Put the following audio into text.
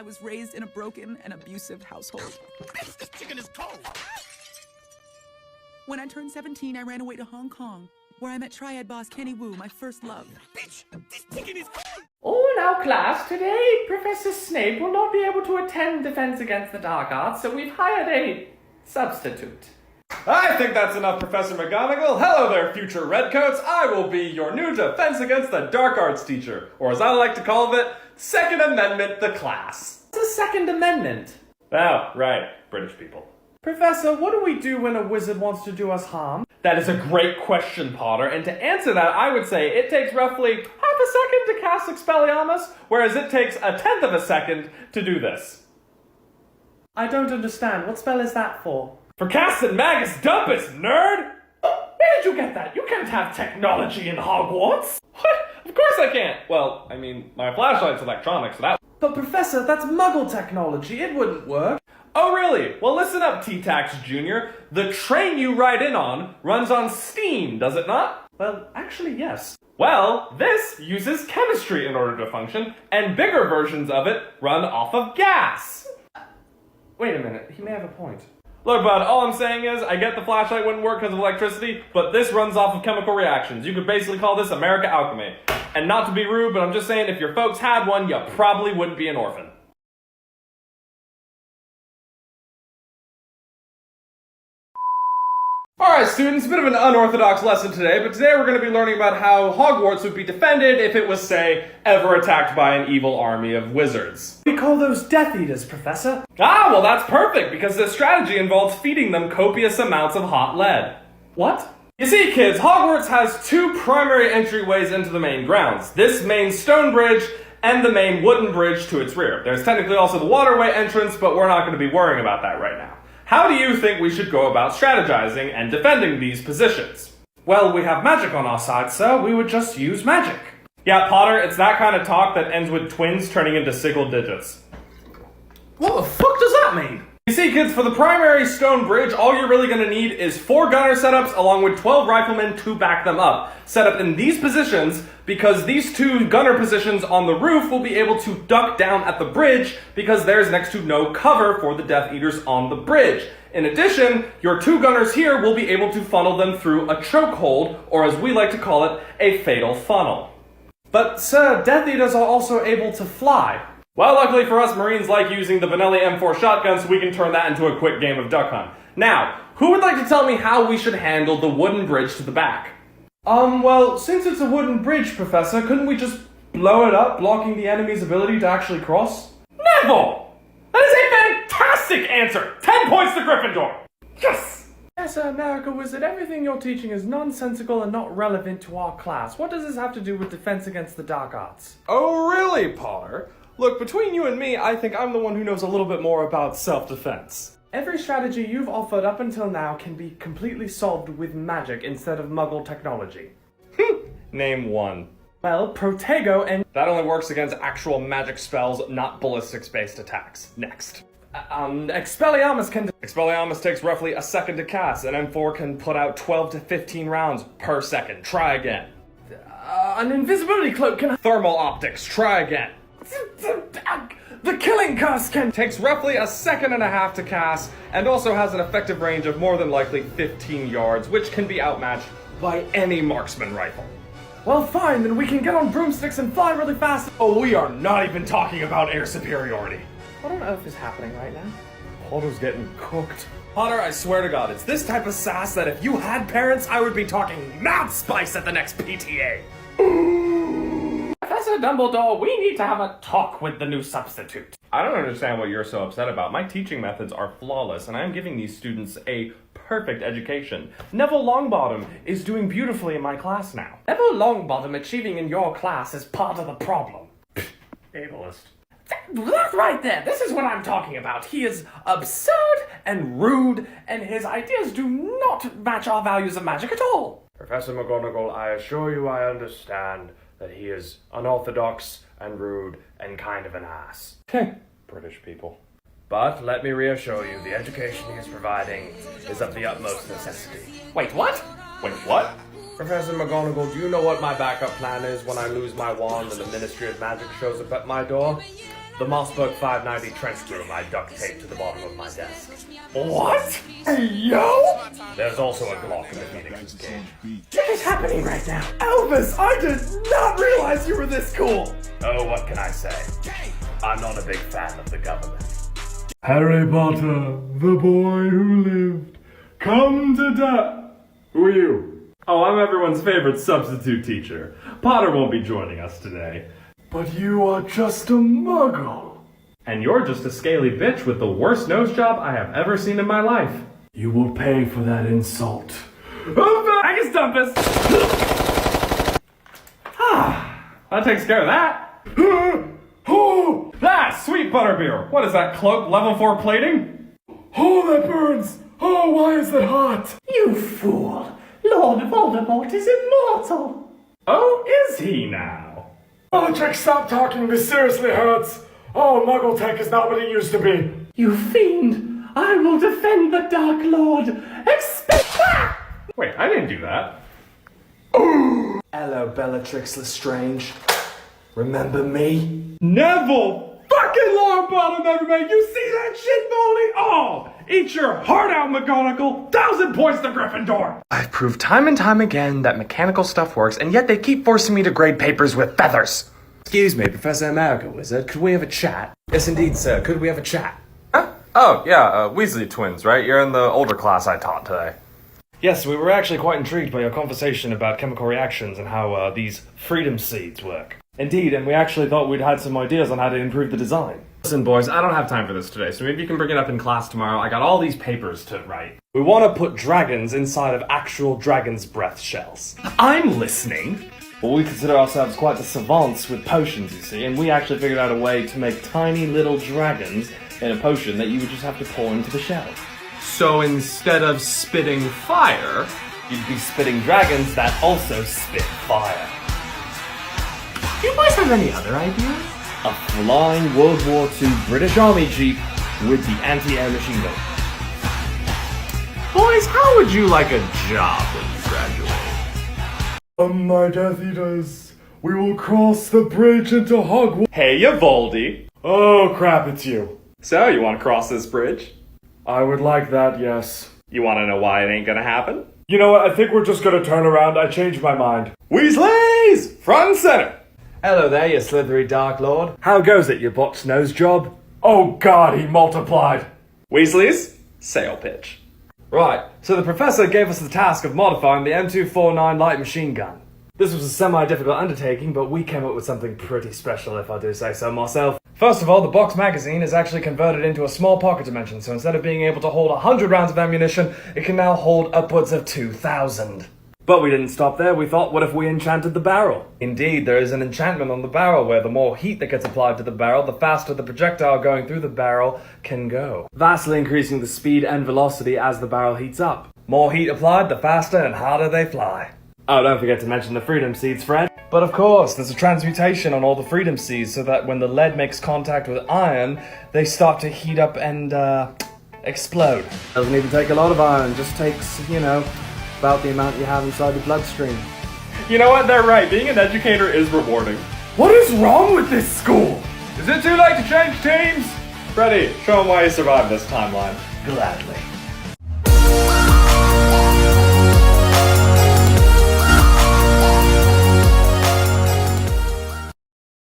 I was raised in a broken and abusive household. Bitch, this chicken is cold! When I turned 17, I ran away to Hong Kong, where I met Triad boss Kenny Wu, my first love. Bitch, this chicken is cold! All now, class, today Professor Snape will not be able to attend Defense Against the Dark Arts, so we've hired a substitute. I think that's enough, Professor McGonagall. Hello there, future Redcoats. I will be your new Defense Against the Dark Arts teacher, or as I like to call it, Second Amendment the class. What's the Second Amendment? Oh, right, British people. Professor, what do we do when a wizard wants to do us harm? That is a great question, Potter, and to answer that, I would say it takes roughly half a second to cast Expelliarmus, whereas it takes a tenth of a second to do this. I don't understand. What spell is that for? For casting Magus Dumpus, nerd! Where did you get that? You can't have technology in Hogwarts! What? Of course I can't! Well, I mean, my flashlight's electronic, so that... But Professor, that's Muggle technology. It wouldn't work. Oh, really? Well, listen up, T-Tax Jr. The train you ride in on runs on steam, does it not? Well, actually, yes. Well, this uses chemistry in order to function, and bigger versions of it run off of gas. Wait a minute, he may have a point. Look, bud, all I'm saying is, I get the flashlight wouldn't work because of electricity, but this runs off of chemical reactions. You could basically call this America alchemy. And not to be rude, but I'm just saying if your folks had one, you probably wouldn't be an orphan. Alright students, a bit of an unorthodox lesson today, but today we're going to be learning about how Hogwarts would be defended if it was, say, ever attacked by an evil army of wizards. We call those Death Eaters, Professor. Ah, well that's perfect, because this strategy involves feeding them copious amounts of hot lead. What? You see, kids, Hogwarts has two primary entryways into the main grounds. This main stone bridge and the main wooden bridge to its rear. There's technically also the waterway entrance, but we're not going to be worrying about that right now. How do you think we should go about strategizing and defending these positions? Well, we have magic on our side, sir. We would just use magic. Yeah, Potter, it's that kind of talk that ends with twins turning into single digits. What the fuck does that mean? You see, kids, for the primary stone bridge, all you're really going to need is 4 gunner setups along with 12 riflemen to back them up. Set up in these positions because these 2 gunner positions on the roof will be able to duck down at the bridge because there's next to no cover for the Death Eaters on the bridge. In addition, your 2 gunners here will be able to funnel them through a chokehold, or as we like to call it, a fatal funnel. But, sir, Death Eaters are also able to fly. Well, luckily for us, Marines like using the Benelli M4 shotgun, so we can turn that into a quick game of duck hunt. Now, who would like to tell me how we should handle the wooden bridge to the back? Well, since it's a wooden bridge, Professor, couldn't we just blow it up, blocking the enemy's ability to actually cross? Never! That is a fantastic answer! 10 points to Gryffindor! Yes! Yes, sir, America Wizard, everything you're teaching is nonsensical and not relevant to our class. What does this have to do with Defense Against the Dark Arts? Oh, really, Potter? Look, between you and me, I think I'm the one who knows a little bit more about self-defense. Every strategy you've offered up until now can be completely solved with magic instead of Muggle technology. Name one. Well, Protego and... That only works against actual magic spells, not ballistics-based attacks. Next. Expelliarmus can... Expelliarmus takes roughly a second to cast, and M4 can put out 12 to 15 rounds per second. Try again. An invisibility cloak can... Thermal optics. Try again. The killing curse can... Takes roughly a second and a half to cast, and also has an effective range of more than likely 15 yards, which can be outmatched by any marksman rifle. Well, fine, then we can get on broomsticks and fly really fast. Oh, we are not even talking about air superiority. What on earth is happening right now? Potter's getting cooked. Potter, I swear to God, it's this type of sass that if you had parents, I would be talking mad spice at the next PTA. Professor Dumbledore, we need to have a talk with the new substitute. I don't understand what you're so upset about. My teaching methods are flawless, and I'm giving these students a perfect education. Neville Longbottom is doing beautifully in my class now. Neville Longbottom achieving in your class is part of the problem. Ableist. That right there, this is what I'm talking about. He is absurd and rude, and his ideas do not match our values of magic at all. Professor McGonagall, I assure you I understand that he is unorthodox and rude and kind of an ass. British people. But let me reassure you, the education he is providing is of the utmost necessity. Wait, what? Wait, what? Professor McGonagall, do you know what my backup plan is when I lose my wand and the Ministry of Magic shows up at my door? The Mossberg 590 trench broom I duct taped to the bottom of my desk. What? Yo! There's also a Glock in the Phoenix's cage. What is happening right now? Elvis, I did not realize you were this cool! Oh, what can I say? I'm not a big fan of the government. Harry Potter, the boy who lived, come to die. Who are you? Oh, I'm everyone's favorite substitute teacher. Potter won't be joining us today. But you are just a muggle. And you're just a scaly bitch with the worst nose job I have ever seen in my life. You will pay for that insult. Agus Dumpus! That takes care of that. Oh, Ah, sweet butterbeer. What is that cloak, level 4 plating? oh, that burns. Oh, why is that hot? You fool! Lord Voldemort is immortal! Oh, is he now? Bellatrix, stop talking. This seriously hurts. Oh, Muggle tech is not what it used to be. You fiend! I will defend the Dark Lord! Expect that! Wait, I didn't do that. Hello, Bellatrix Lestrange. Remember me? Neville! Fucking Longbottom, everybody! You see that shit, Moldy? Oh! Eat your heart out, McGonagall! 1,000 points to Gryffindor! I've proved time and time again that mechanical stuff works, and yet they keep forcing me to grade papers with feathers. Excuse me, Professor America Wizard, could we have a chat? Yes, indeed, sir. Could we have a chat? Huh? Oh, yeah, Weasley twins, right? You're in the older class I taught today. Yes, we were actually quite intrigued by your conversation about chemical reactions and how these freedom seeds work. Indeed, and we actually thought we'd had some ideas on how to improve the design. Listen, boys, I don't have time for this today, so maybe you can bring it up in class tomorrow. I got all these papers to write. We want to put dragons inside of actual dragon's breath shells. I'm listening! Well, we consider ourselves quite the savants with potions, you see, and we actually figured out a way to make tiny little dragons in a potion that you would just have to pour into the shell. So instead of spitting fire, You'd be spitting dragons that also spit fire. do you boys have any other ideas? A flying World War II British Army Jeep with the anti-air machine gun. Boys, how would you like a job when you graduate? My Death Eaters, we will cross the bridge into Hogwarts. Hey, you Voldy! Oh, crap, it's you. So, you want to cross this bridge? I would like that, yes. You want to know why it ain't gonna happen? You know what? I think we're just gonna turn around. I changed my mind. Weasleys! Front and center! Hello there, you slithery Dark Lord. How goes it, you bot's nose job? Oh, God, he multiplied. Weasleys, sail pitch. Right, so the professor gave us the task of modifying the M249 light machine gun. This was a semi-difficult undertaking, but we came up with something pretty special, if I do say so myself. First of all, the box magazine is actually converted into a small pocket dimension, so instead of being able to hold 100 rounds of ammunition, it can now hold upwards of 2,000. But we didn't stop there. We thought, what if we enchanted the barrel? Indeed, there is an enchantment on the barrel where the more heat that gets applied to the barrel, the faster the projectile going through the barrel can go, vastly increasing the speed and velocity as the barrel heats up. More heat applied, the faster and harder they fly. Oh, don't forget to mention the freedom seeds, Fred. But of course, there's a transmutation on all the freedom seeds so that when the lead makes contact with iron, they start to heat up and, explode. Doesn't even take a lot of iron, just takes, about the amount you have inside the bloodstream. You know what? They're right. Being an educator is rewarding. What is wrong with this school? Is it too late to change teams? Freddy, show them why you survived this timeline. Gladly.